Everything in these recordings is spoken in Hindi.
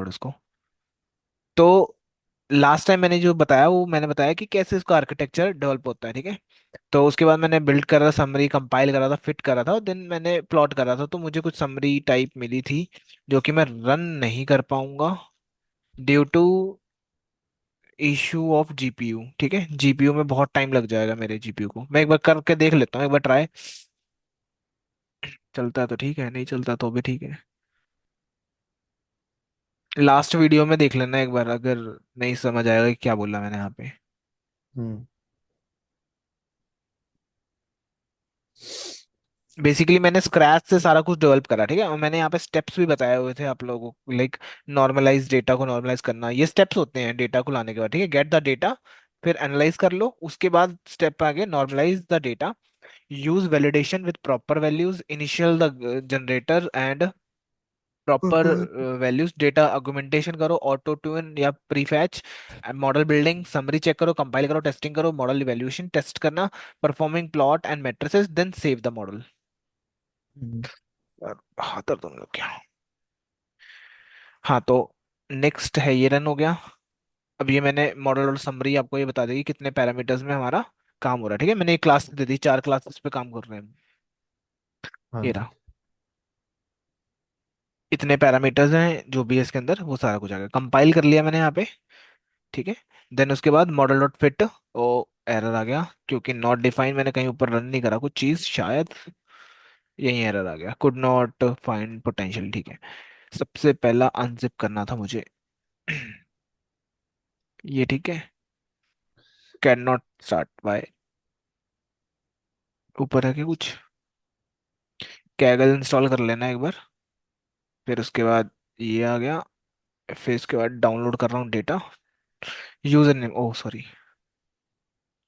उसको। तो लास्ट टाइम मैंने जो बताया वो मैंने बताया कि कैसे इसका आर्किटेक्चर डेवलप होता है, ठीक है। तो उसके बाद मैंने बिल्ड करा, समरी कंपाइल करा था, फिट करा था, और देन मैंने प्लॉट करा था, तो मुझे कुछ समरी टाइप मिली थी जो कि मैं रन नहीं कर पाऊंगा due to issue of GPU. ठीक है, जीपीयू में बहुत टाइम लग जाएगा मेरे जीपीयू को। मैं एक बार करके देख लेता हूँ, एक बार ट्राई। चलता है तो ठीक है, नहीं चलता तो भी ठीक है। लास्ट वीडियो में देख लेना एक बार, अगर नहीं समझ आएगा कि क्या बोला मैंने यहाँ पे। हम्म। बेसिकली मैंने स्क्रैच से सारा कुछ डेवलप करा, ठीक है, और मैंने यहाँ पे स्टेप्स भी बताए हुए थे आप लोगों को, लाइक नॉर्मलाइज डेटा को नॉर्मलाइज करना, ये स्टेप्स होते हैं डेटा को लाने के बाद, ठीक है। गेट द डेटा, फिर एनालाइज कर लो, उसके बाद स्टेप आगे normalise the data, use validation with proper values, initial the generator and proper values, data argumentation करो, ऑटो ट्यून या prefetch, model building, summary check करो, कंपाइल करो, टेस्टिंग करो, मॉडल इवैल्यूएशन टेस्ट करना, performing plot and matrices, then save the model. Hmm. हाँ दर्द होने लग गया। हाँ तो नेक्स्ट है, ये रन हो गया। अब ये मैंने मॉडल और समरी आपको ये बता देगी कितने पैरामीटर्स में हमारा काम हो रहा है, ठीक है। मैंने एक क्लास दे दी, 4 क्लासेस पे काम कर रहे हैं। हाँ ये जी। रहा, इतने पैरामीटर्स हैं जो भी है इसके अंदर, वो सारा कुछ आ गया, कंपाइल कर लिया मैंने यहाँ पे, ठीक है। देन उसके बाद मॉडल डॉट फिट, ओ एरर आ गया क्योंकि नॉट डिफाइन, मैंने कहीं ऊपर रन नहीं करा कुछ चीज शायद, यही एरर आ गया, कुड नॉट फाइंड पोटेंशियल, ठीक है। सबसे पहला अनजिप करना था मुझे ये, ठीक है। कैन नॉट स्टार्ट बाय, ऊपर है क्या कुछ, कैगल इंस्टॉल कर लेना एक बार। फिर उसके बाद ये आ गया, फिर उसके बाद डाउनलोड कर रहा हूँ data, user name, oh sorry,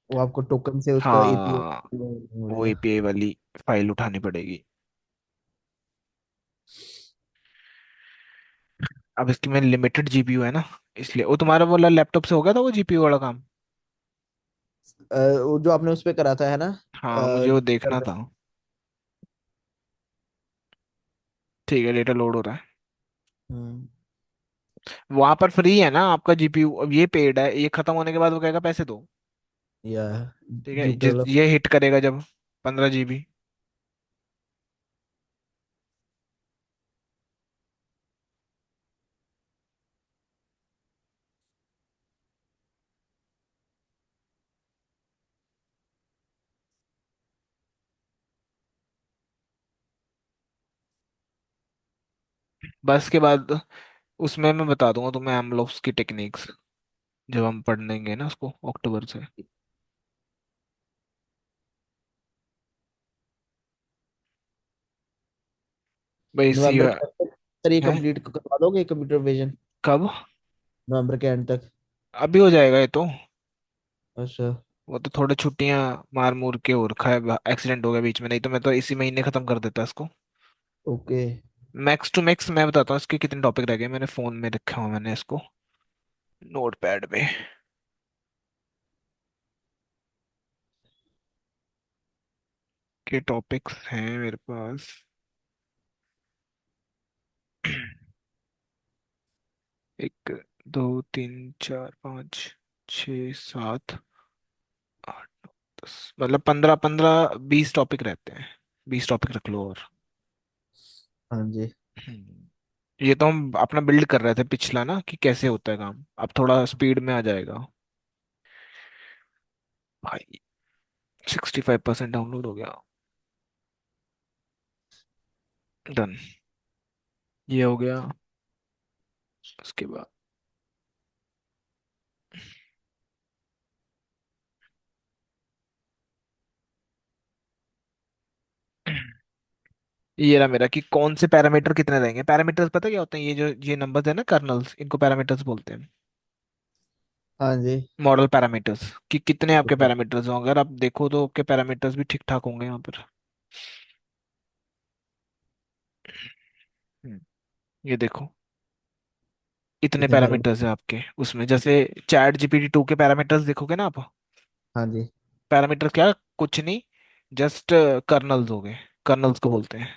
वो आपको टोकन से उसका हाँ एपीआई हो वो जाएगा। एपीआई वाली फाइल उठानी पड़ेगी। अब इसकी में लिमिटेड जीपीयू है ना, इसलिए वो तुम्हारा वाला लैपटॉप से हो गया था वो जीपीयू वाला काम। वो जो आपने उस पे करा था है ना। हाँ मुझे वो कर देखना दे। था। ठीक है, डेटा लोड हो रहा है। हम्म। वहां पर फ्री है ना आपका जीपीयू, अब ये पेड है, ये खत्म होने के बाद वो कहेगा पैसे दो। या ठीक है, जुपिटर वाला। ये हिट करेगा जब 15 जीबी। बस के बाद उसमें मैं बता दूंगा तुम्हें एमलोप्स की टेक्निक्स, जब हम पढ़ेंगे ना उसको अक्टूबर से। भाई सी नवंबर के अंत तक सर ये है। कंप्लीट करवा दोगे कंप्यूटर विजन? कब? नवंबर के एंड तक। अभी हो जाएगा ये तो। अच्छा। वो तो थोड़े छुट्टियां मार मूर के हो रखा है, एक्सीडेंट हो गया बीच में, नहीं तो मैं तो इसी महीने खत्म कर देता इसको। ओके। मैक्स टू मैक्स मैं बताता हूँ इसके कितने टॉपिक रह गए, मैंने फोन में रखा हुआ मैंने इसको नोट पैड पे। के टॉपिक्स हैं मेरे पास 1 2 3 4 5 6 7 8 9 10, मतलब 15 15 20 टॉपिक रहते हैं, 20 टॉपिक रख लो और। हाँ जी। ये तो हम अपना बिल्ड कर रहे थे पिछला ना कि कैसे होता है काम, अब थोड़ा स्पीड में आ जाएगा भाई। 65% डाउनलोड हो गया, डन, ये हो गया। उसके बाद ये रहा मेरा कि कौन से पैरामीटर कितने रहेंगे। पैरामीटर्स पता क्या होते हैं, ये जो ये नंबर्स है ना कर्नल्स, इनको पैरामीटर्स बोलते हैं। हाँ जी। मॉडल पैरामीटर्स, कि कितने आपके पैरामीटर्स हों, अगर आप देखो तो आपके पैरामीटर्स भी ठीक ठाक होंगे यहाँ पर। हम्म, ये देखो इतने कितने पैर? पैरामीटर्स हैं आपके उसमें, जैसे चैट जीपीटी 2 के पैरामीटर्स देखोगे ना आप। हाँ जी। पैरामीटर क्या, कुछ नहीं, जस्ट कर्नल्स हो गए, कर्नल्स को बोलते हैं।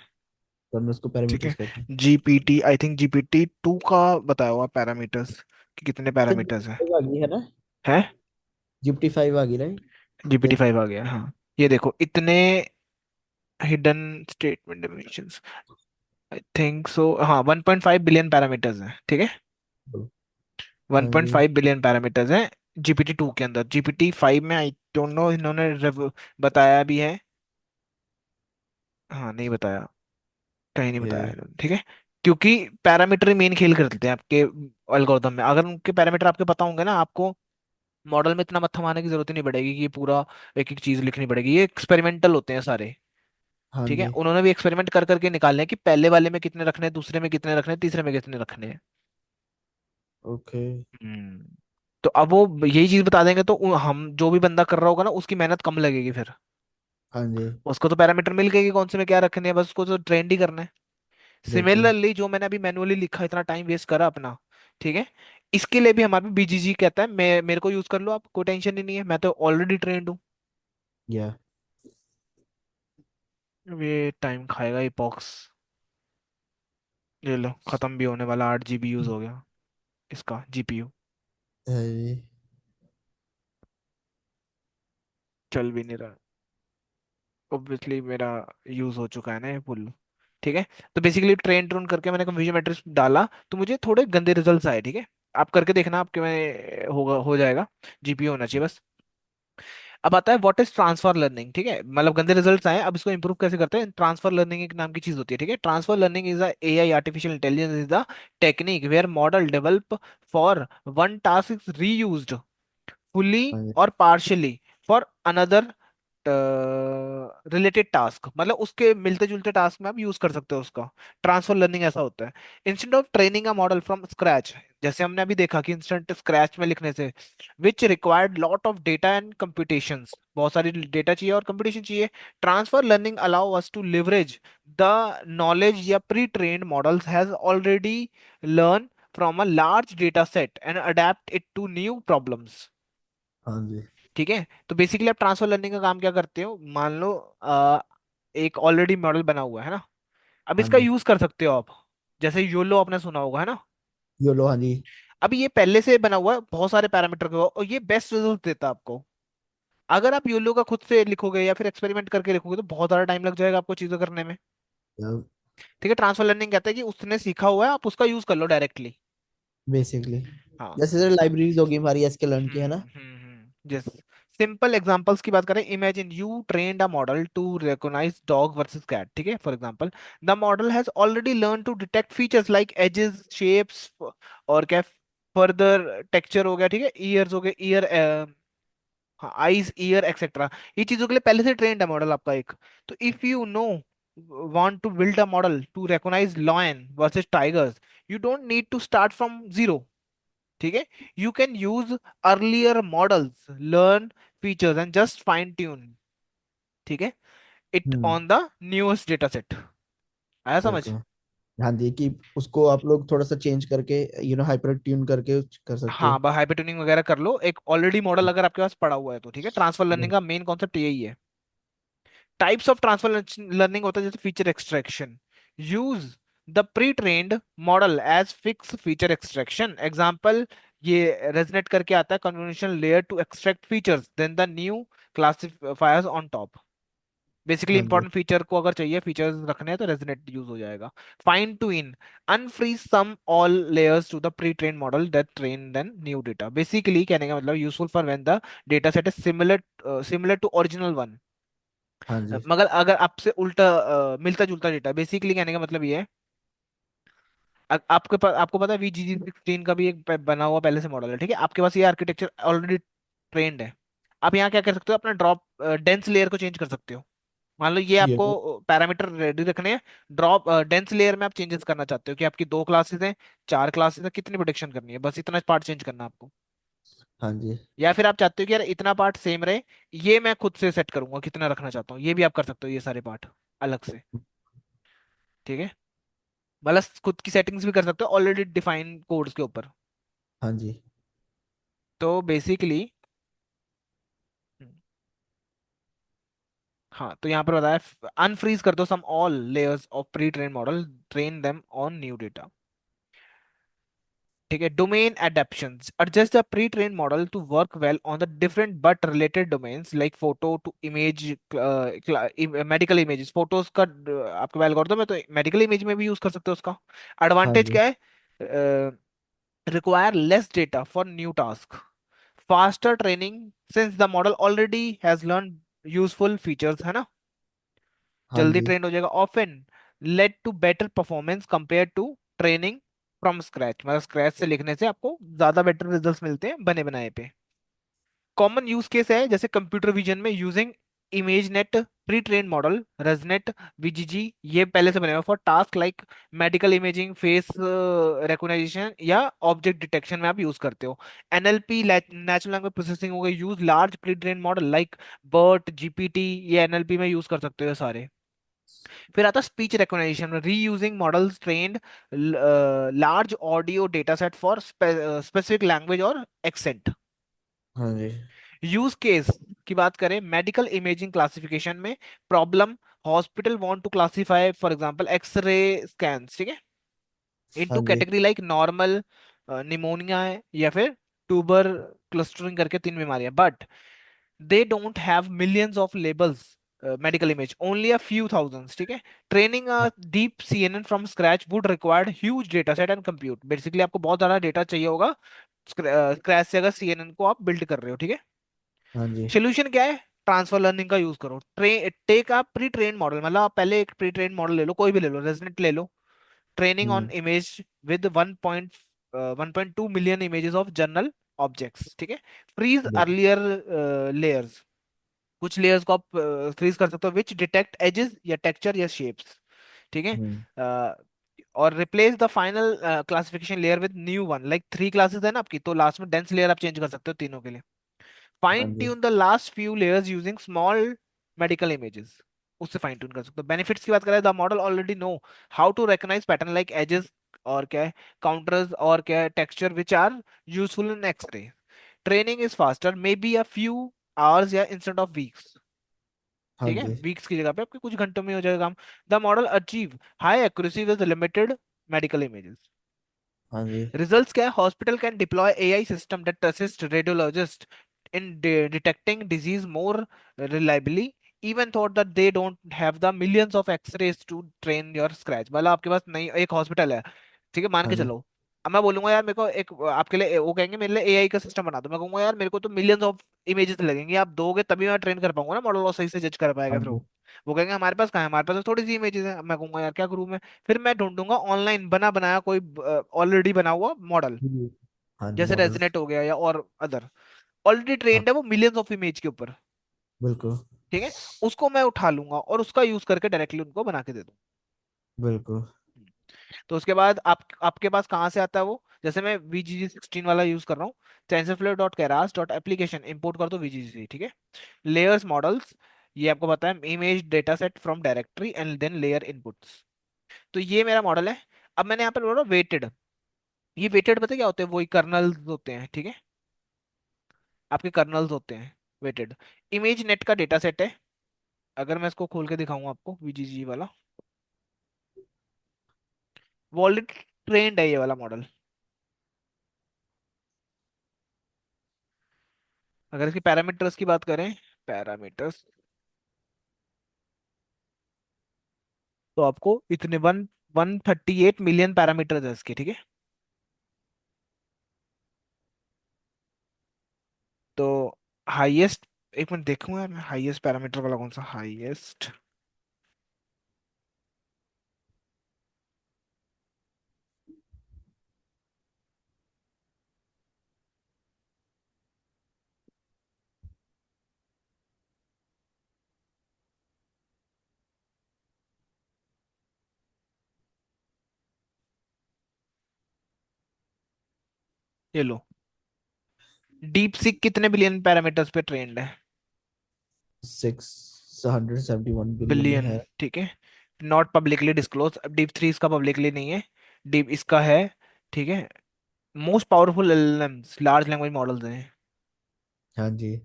तो हमने उसको ठीक है। पैरामीटर्स कहते हैं। GPT, I think GPT two का बताया हुआ पैरामीटर्स कि कितने सर पैरामीटर्स हैं। GPT 5 आ गई है ना? है। GPT 5 आ गई, राइट? जीपीटी देख। फाइव आ गया, हाँ। ये देखो इतने hidden statement definitions, I think so, हाँ 1.5 बिलियन पैरामीटर्स हैं, ठीक है। हाँ जी। 1.5 बिलियन पैरामीटर्स हैं जीपीटी टू के अंदर। जीपीटी फाइव में आई डोंट नो इन्होंने बताया भी है, हाँ नहीं बताया, कहीं नहीं बताया ये। इन्होंने, ठीक है। क्योंकि पैरामीटर मेन खेल कर देते हैं आपके एल्गोरिथम में। अगर उनके पैरामीटर आपके पता होंगे ना, आपको मॉडल में इतना मत्था मारने की जरूरत ही नहीं पड़ेगी कि ये पूरा एक एक चीज लिखनी पड़ेगी। ये एक्सपेरिमेंटल होते हैं सारे, हाँ ठीक है। जी। उन्होंने भी एक्सपेरिमेंट कर करके निकालने हैं कि पहले वाले में कितने रखने हैं, दूसरे में कितने रखने हैं, तीसरे में कितने रखने हैं। ओके। हम्म। तो अब वो यही चीज बता देंगे तो हम जो भी बंदा कर रहा होगा ना उसकी मेहनत कम लगेगी फिर। हाँ जी। उसको तो पैरामीटर मिल गए कि कौन से में क्या रखने हैं, बस उसको तो ट्रेंड ही करना है। बिल्कुल। सिमिलरली जो मैंने अभी मैनुअली लिखा, इतना टाइम वेस्ट करा अपना, ठीक है, इसके लिए भी हमारे बीजीजी कहता है मैं मेरे को यूज कर लो आप, कोई टेंशन ही नहीं है, मैं तो ऑलरेडी ट्रेंड हूँ। या। अब ये टाइम खाएगा ये पॉक्स। ये लो खत्म भी होने वाला, 8 GB यूज हो गया इसका जीपीयू। है जी। चल भी नहीं रहा, ऑब्वियसली मेरा यूज हो चुका है ना ये फुल, ठीक है। तो बेसिकली ट्रेन ट्रून करके मैंने कंफ्यूजन मैट्रिक्स डाला तो मुझे थोड़े गंदे रिजल्ट्स आए, ठीक है। आप करके देखना, आपके में होगा, हो जाएगा। जीपीयू होना चाहिए बस। अब आता है व्हाट इज ट्रांसफर लर्निंग, ठीक है। मतलब गंदे रिजल्ट्स आए, अब इसको इंप्रूव कैसे करते हैं। ट्रांसफर लर्निंग एक नाम की चीज होती है, ठीक है। Transfer learning is AI, artificial intelligence is the technique where model develop for one task is reused fully हाँ जी। और partially for another related task. मतलब उसके मिलते जुलते टास्क में आप यूज कर सकते हो उसका। ट्रांसफर लर्निंग ऐसा होता है। Instead of training a model from scratch, जैसे हमने अभी देखा कि इंस्टेंट स्क्रैच में लिखने से, which required lot of data and computations, बहुत सारी डेटा चाहिए और कंप्यूटेशन चाहिए। Transfer learning allow us to leverage the knowledge या pre trained models has already learn from a large data set and adapt it to new problems, हाँ जी। ठीक है। तो बेसिकली आप ट्रांसफर लर्निंग का काम क्या करते हो, मान लो एक ऑलरेडी मॉडल बना हुआ है ना, अब हाँ इसका जी। यूज कर सकते हो आप। जैसे योलो आपने सुना होगा, है ना। योलो, हाँ जी। अभी ये पहले से बना हुआ है बहुत सारे पैरामीटर के और ये बेस्ट रिजल्ट देता है आपको। अगर आप योलो का खुद से लिखोगे या फिर एक्सपेरिमेंट करके लिखोगे तो बहुत सारा टाइम लग जाएगा आपको चीजें करने में, ठीक है। ट्रांसफर लर्निंग कहता है कि उसने सीखा हुआ है, आप उसका यूज कर लो डायरेक्टली। बेसिकली हाँ। जैसे सर लाइब्रेरीज होगी हमारी एसके लर्न की, है ना? जस सिंपल एग्जांपल्स की बात करें, imagine you trained a model to recognize dog versus cat, ठीक है। For example the model has already learn to detect features like edges, shapes, और क्या, फर्दर टेक्सचर हो गया, ठीक है, ईयर्स हो गए, ईयर, आईज, ईयर एक्सेट्रा। ये चीजों के लिए पहले से ट्रेंड है मॉडल आपका एक। तो if you no want to build a model to recognize lion versus tigers, you don't need to start from zero, ठीक है। You can use earlier models, learn features and just fine tune, ठीक है, it hmm. On the newest data set. आया समझ। ओके। हाँ जी, कि उसको आप लोग थोड़ा सा चेंज करके, हाइपर ट्यून करके कर सकते हाँ, हो। हाइपर ट्यूनिंग वगैरह कर लो, एक ऑलरेडी मॉडल अगर आपके पास पड़ा हुआ है तो, ठीक है। ट्रांसफर लर्निंग का मेन कॉन्सेप्ट यही है। टाइप्स ऑफ ट्रांसफर लर्निंग होता है जैसे feature extraction, use the pre trained model as fix feature extraction example. ये रेजनेट करके आता है, convolution layer to extract features then the new classifiers on top. Basically हाँ जी। इंपॉर्टेंट फीचर को अगर चाहिए फीचर्स रखने हैं तो रेजनेट यूज हो जाएगा। Fine to in, unfreeze some all layers to the pre train model that train then new data. Basically कहने का मतलब useful for when the data set is similar to original one. हाँ जी। मगर अगर आपसे उल्टा मिलता जुलता डेटा, बेसिकली कहने का मतलब ये है, आपके पास, आपको पता है VGG16 का भी एक बना हुआ पहले से मॉडल है, ठीक है। आपके पास ये आर्किटेक्चर ऑलरेडी ट्रेंड है। आप यहाँ क्या कर सकते हो, अपना ड्रॉप डेंस लेयर को चेंज कर सकते हो। मान लो ये ये। आपको पैरामीटर रेडी रखने हैं, ड्रॉप डेंस लेयर में आप चेंजेस करना चाहते हो कि आपकी 2 क्लासेस हैं, 4 क्लासेस हैं, कितनी प्रोडिक्शन करनी है, बस इतना पार्ट चेंज करना है आपको। हाँ जी। या फिर आप चाहते हो कि यार इतना पार्ट सेम रहे, ये मैं खुद से सेट करूंगा कितना रखना चाहता हूँ, ये भी आप कर सकते हो, ये सारे पार्ट अलग से, ठीक है। मतलब खुद की सेटिंग्स भी कर सकते हो ऑलरेडी डिफाइन कोड्स के ऊपर। हाँ जी। तो बेसिकली हाँ, तो यहाँ पर बताया अनफ्रीज कर दो some all layers of pre train model, train them on new data. ठीक है, domain adaptions adjust the pre train model to work well on the different but related domains like photo to image, medical images, photos का आपके एल्गोरिथम है तो मेडिकल इमेज में भी यूज कर सकते हो उसका। हाँ एडवांटेज जी। क्या है? Require less data for new task, faster training since the model already has learn useful features, है ना, हाँ जल्दी जी। ट्रेन हो जाएगा। Often lead to better performance compare to training from scratch, मतलब स्क्रैच से लिखने से आपको ज्यादा बेटर रिजल्ट्स मिलते हैं बने बनाए पे। कॉमन यूज केस है जैसे कंप्यूटर विजन में using ImageNet, pre train model, ResNet, VGG, ये पहले से बने हुए for task like medical imaging, face recognition या ऑब्जेक्ट डिटेक्शन में आप यूज करते हो। एनएलपी नेचुरल लैंग्वेज प्रोसेसिंग हो गई, use large pre train model like BERT, GPT, ये एनएलपी में यूज कर सकते हो ये सारे। फिर आता स्पीच रिकॉग्निशन में reusing models trained large audio data set for specific language और एक्सेंट। हाँ जी। यूज केस की बात करें मेडिकल इमेजिंग क्लासिफिकेशन में, problem, hospital want to classify for example x-ray scans, ठीक है, हाँ इनटू जी। कैटेगरी लाइक नॉर्मल, निमोनिया है या फिर ट्यूबर क्लस्टरिंग करके तीन बीमारियां, but they don't have millions of labels medical image, only a few thousands, ठीक है। ट्रेनिंग अ हाँ deep CNN from scratch would required huge data set and compute, basically आपको बहुत ज्यादा डेटा चाहिए होगा स्क्रैच से अगर सीएनएन को आप बिल्ड कर रहे हो, ठीक है। हाँ जी। सोल्यूशन क्या है? ट्रांसफर लर्निंग का यूज करो। टेक आप प्री ट्रेन मॉडल, मतलब आप पहले एक प्री ट्रेन मॉडल ले लो, कोई भी ले लो, रेजनेट ले लो, training on hmm. Image with 1.2 million images of general objects, ठीक है। फ्रीज बिल्कुल। अर्लियर लेयर्स, कुछ लेयर्स को आप फ्रीज कर सकते हो विच डिटेक्ट एजेस या टेक्सचर या शेप्स, ठीक है। हम्म। अ, और replace the final classification layer with new one, like three classes है ना आपकी, तो लास्ट में डेंस लेयर आप चेंज कर सकते हो तीनों के लिए। हाँ फाइन जी। Tune the last few layers using small medical images, उससे फाइन ट्यून कर सकते हो। बेनिफिट्स की बात करें, the model already know how to recognize pattern like edges, और क्या है, काउंटर्स, और क्या है, texture which are useful in x-ray. Training is faster, may be a few hours या इंस्टेंट ऑफ वीक्स, हाँ ठीक है, जी। वीक्स की जगह पे आपके कुछ घंटों में हो जाएगा काम। The model achieve high accuracy with limited medical images. हाँ जी। Results क्या है? Hospital can deploy AI system that assist radiologist in detecting disease more reliably, even thought that they don't have the millions of X-rays to train your scratch। मतलब आपके पास नहीं, एक हॉस्पिटल है, ठीक है, मान हाँ के जी। चलो, अब मैं बोलूंगा यार मेरे को एक, आपके लिए वो कहेंगे मेरे लिए एआई का सिस्टम बना दो, मैं कहूंगा यार मेरे को तो मिलियंस ऑफ इमेजेस लगेंगे, आप दोगे तभी मैं ट्रेन कर पाऊंगा ना मॉडल, और सही से जज कर पाएगा हाँ फिर जी। वो कहेंगे हमारे पास कहाँ है, हमारे पास तो थोड़ी सी इमेजेस है। अब मैं कहूंगा यार क्या करूँ मैं? फिर मैं ढूंढूंगा ऑनलाइन बना बनाया कोई ऑलरेडी बना हुआ मॉडल, जी। हाँ जी, जैसे मॉडल्स। रेजनेट हो गया या और अदर, ऑलरेडी हाँ। ट्रेंड है वो मिलियंस ऑफ इमेज के ऊपर, बिल्कुल। ठीक है। उसको मैं उठा लूंगा और उसका यूज करके डायरेक्टली उनको बना के दे दूँ। बिल्कुल। तो उसके बाद आपके पास कहाँ से आता है वो? जैसे मैं VGG16 वाला यूज कर रहा हूँ, TensorFlow dot Keras dot application import कर दो VGG, ठीक है। लेयर्स मॉडल्स, ये आपको पता है, image data set from directory and then layer inputs. तो ये मेरा मॉडल है। अब मैंने यहाँ पे बोला वेटेड, ये वेटेड पता है क्या होते हैं? वही कर्नल्स होते हैं, ठीक है, आपके कर्नल्स होते हैं वेटेड। इमेज नेट का डेटा सेट है, अगर मैं इसको खोल के दिखाऊं आपको, VGG वाला, वो ऑलरेडी ट्रेंड है ये वाला मॉडल। अगर इसकी पैरामीटर्स की बात करें, पैरामीटर्स, तो आपको इतने 138 मिलियन पैरामीटर्स है इसके, ठीक है। तो हाईएस्ट, एक मिनट देखूंगा यार मैं, हाईएस्ट पैरामीटर वाला कौन सा, हाईएस्ट, ये लो, डीप सीक कितने बिलियन पैरामीटर्स पे ट्रेंड है? 671 बिलियन में बिलियन, है। ठीक है। नॉट पब्लिकली डिस्क्लोज, अब डीप थ्री इसका पब्लिकली नहीं है, डीप इसका है, ठीक है। Most powerful LLMs large language models हैं, हाँ जी।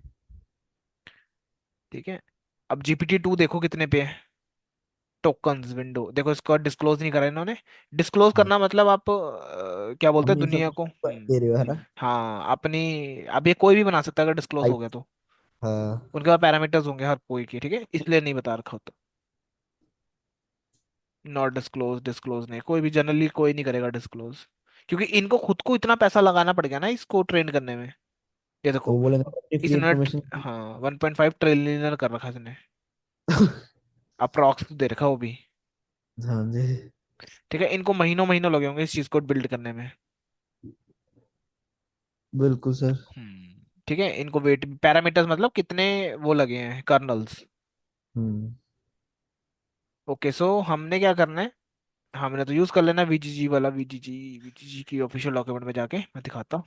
ठीक है। अब GPT-2 देखो कितने पे है। टोकन्स विंडो देखो, इसको डिस्क्लोज नहीं करा इन्होंने। डिस्क्लोज हाँ, करना मतलब आप क्या बोलते हैं अपनी दुनिया को। इंफॉर्मेशन दे रहे हो है ना। हाँ अपनी। अब ये कोई भी बना सकता है अगर डिस्क्लोज हो हाइप। गया तो। हाँ। उनके पास पैरामीटर्स होंगे हर कोई के, ठीक है, इसलिए नहीं बता रखा होता। नॉट डिस्क्लोज, डिस्क्लोज नहीं, कोई भी जनरली कोई नहीं करेगा डिस्क्लोज। क्योंकि इनको खुद को इतना पैसा लगाना पड़ गया ना इसको ट्रेन करने में। ये तो देखो, वो बोलेंगे अपनी फ्री इसने इंफॉर्मेशन। हाँ 1.5 ट्रिलियन कर रखा है इसने। अप्रॉक्स दे रखा वो भी। हाँ जी। ठीक है, इनको महीनों महीनों लगे होंगे इस चीज को बिल्ड करने में। बिल्कुल सर। ठीक है, इनको वेट पैरामीटर्स मतलब कितने वो लगे हैं कर्नल्स। हम्म। ओके सो हमने क्या करना है, हमने तो यूज कर लेना वीजीजी वाला, वीजीजी। वीजीजी की ऑफिशियल डॉक्यूमेंट में जाके मैं दिखाता हूँ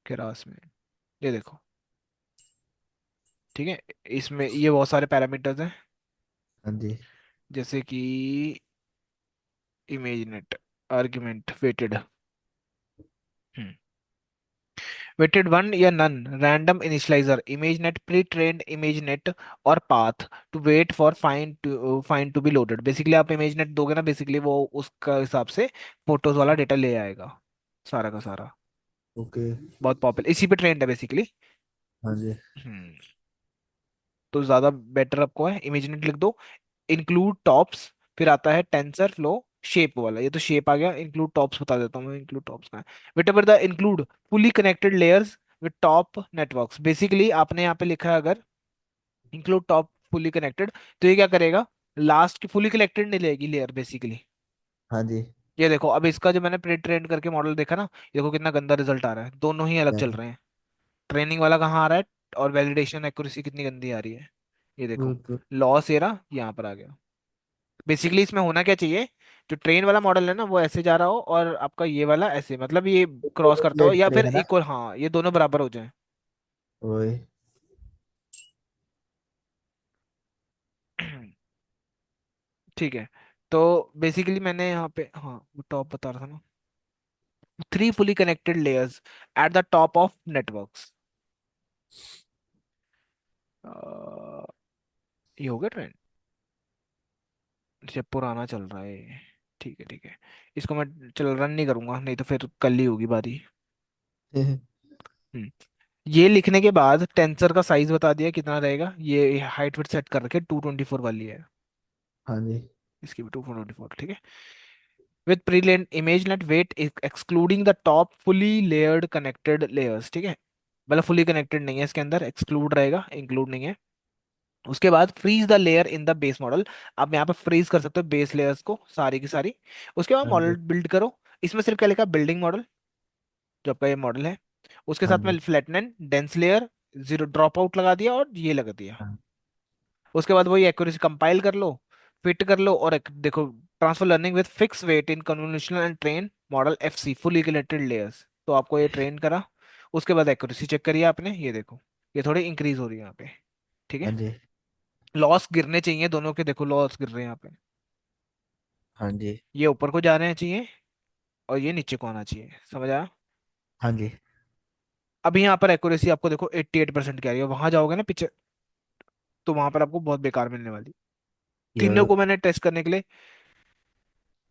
केरास में। ये देखो, ठीक है, इसमें ये बहुत सारे पैरामीटर्स हैं। हाँ जी। जैसे कि ImageNet, argument weighted, weighted one या none, random initializer, ImageNet, pre trained ImageNet, और path to weight for fine to be loaded. Basically आप इमेज नेट दोगे ना, बेसिकली वो उसका हिसाब से फोटोज वाला डेटा ले आएगा, सारा का सारा। ओके। बहुत पॉपुलर, इसी पे ट्रेंड है बेसिकली। हाँ जी। हम्म तो ज्यादा बेटर आपको है इमेज नेट लिख दो। इंक्लूड टॉप्स, फिर आता है टेंसर फ्लो शेप वाला, ये तो शेप आ गया। इंक्लूड टॉप्स बता देता हूँ मैं, इंक्लूड टॉप्स का है weight ever the include fully connected layers with top networks. Basically आपने यहाँ पे लिखा है अगर इंक्लूड टॉप फुली कनेक्टेड, तो ये क्या करेगा, लास्ट की फुली कनेक्टेड नहीं लेगी लेयर बेसिकली। हाँ जी। ये देखो, अब इसका जो मैंने प्री ट्रेन करके मॉडल देखा ना, ये देखो कितना गंदा रिजल्ट आ रहा है, दोनों ही अलग चल हाँ, रहे हैं। ट्रेनिंग वाला कहाँ आ रहा है, और वैलिडेशन एक्यूरेसी कितनी गंदी आ रही है। ये देखो, बिल्कुल। लॉस एरा यहाँ पर आ गया। बेसिकली इसमें होना क्या चाहिए, जो ट्रेन वाला मॉडल है ना वो ऐसे जा रहा हो, और आपका ये वाला ऐसे, मतलब ये क्रॉस करता हो, लेट या करे फिर है ना। इक्वल, हाँ ये दोनों बराबर हो जाए। वही। ठीक है, तो बेसिकली मैंने यहाँ पे हाँ वो टॉप बता रहा था ना, 3 fully connected layers at the top of networks. ये हो गया ट्रेंड, जब पुराना चल रहा है ये। ठीक है ठीक है, इसको मैं चल रन नहीं करूंगा, नहीं तो फिर कल ही होगी बारी। हम्म ये लिखने के बाद टेंसर का साइज बता दिया कितना रहेगा, ये हाइट वेट सेट कर रखे 224 वाली है। हाँ जी। इसकी भी 224, ठीक है। With pre image net weight excluding the top fully layered connected layers, ठीक है, मतलब फुली कनेक्टेड नहीं है इसके अंदर, एक्सक्लूड रहेगा, इंक्लूड नहीं है। उसके बाद freeze the layer in the base model. आप यहाँ पे फ्रीज कर सकते हो बेस लेयर्स को सारी की सारी। उसके बाद हाँ मॉडल जी। बिल्ड करो। इसमें सिर्फ क्या लिखा है, बिल्डिंग मॉडल, जो आपका ये मॉडल है। उसके हाँ साथ जी। में flatten dense layer, zero dropout लगा दिया, और ये लगा दिया। हाँ। उसके बाद वही एक्यूरेसी कंपाइल कर लो, फिट कर लो, और देखो, transfer learning with fix weight in convolutional and train model FC fully connected layers. तो आपको ये ट्रेन करा। उसके बाद एक्यूरेसी चेक करिए आपने, ये देखो ये थोड़ी इंक्रीज हो रही है यहाँ पे। ठीक है, हाँ जी। लॉस गिरने चाहिए दोनों के, देखो लॉस गिर रहे हैं यहाँ पे। हाँ जी। ये ऊपर को जा रहे हैं चाहिए, और ये नीचे को आना चाहिए, समझ आया। हाँ जी। अभी यहाँ पर एक्यूरेसी आपको देखो 88% की आ रही है, वहां जाओगे ना पीछे, तो वहां पर आपको बहुत बेकार मिलने वाली। ये तीनों को मैंने टेस्ट करने के लिए,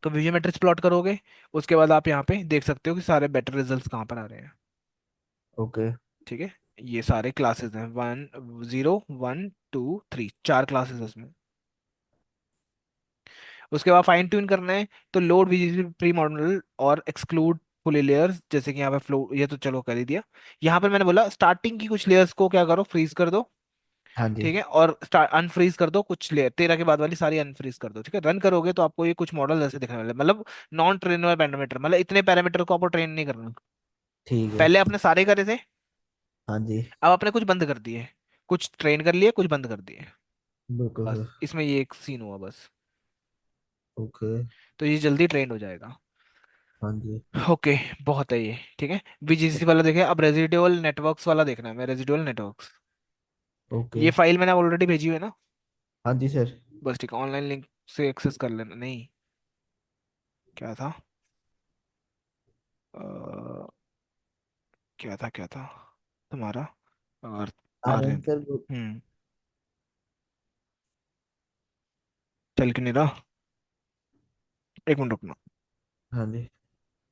तो वीडियो मैट्रिक्स प्लॉट करोगे। उसके बाद आप यहाँ पे देख सकते हो कि सारे बेटर रिजल्ट्स कहाँ पर आ रहे हैं। ओके। ठीक है, ये सारे क्लासेस हैं, 1 0 1 2 3, 4 क्लासेस उसमें। उसके बाद फाइन ट्यून करना है, तो लोड वीजीसी प्री मॉडल और एक्सक्लूड फुली लेयर्स, जैसे कि यहाँ पे फ्लो, ये तो चलो कर ही दिया। यहाँ पर मैंने बोला स्टार्टिंग की कुछ लेयर्स को क्या करो, फ्रीज कर दो। हाँ जी। ठीक है, और अनफ्रीज कर दो कुछ लेयर, 13 के बाद वाली सारी अनफ्रीज कर दो। ठीक है, रन करोगे तो आपको ये कुछ मॉडल ऐसे दिखने वाले, मतलब नॉन ट्रेनेबल पैरामीटर, मतलब इतने पैरामीटर को आपको ट्रेन नहीं करना। ठीक है। पहले आपने सारे करे थे, हाँ जी। अब आपने कुछ बंद कर दिए, कुछ ट्रेन कर लिए, कुछ बंद कर दिए। बिल्कुल बस सर। इसमें ये एक सीन हुआ बस। ओके। तो ये जल्दी ट्रेंड हो जाएगा। हाँ जी। ओके, बहुत है ये, ठीक है। BGC वाला देखे, अब रेजिडुअल नेटवर्क्स वाला देखना है, मैं रेजिडुअल नेटवर्क्स। ओके। ये फाइल मैंने ऑलरेडी भेजी हुई है ना। हाँ जी सर। बस ठीक है, ऑनलाइन लिंक से एक्सेस कर लेना, नहीं क्या था, क्या था तुम्हारा? और आर्यन। आंसर। हम्म। चल क्यों नहीं रहा? एक मिनट रुकना। हाँ जी।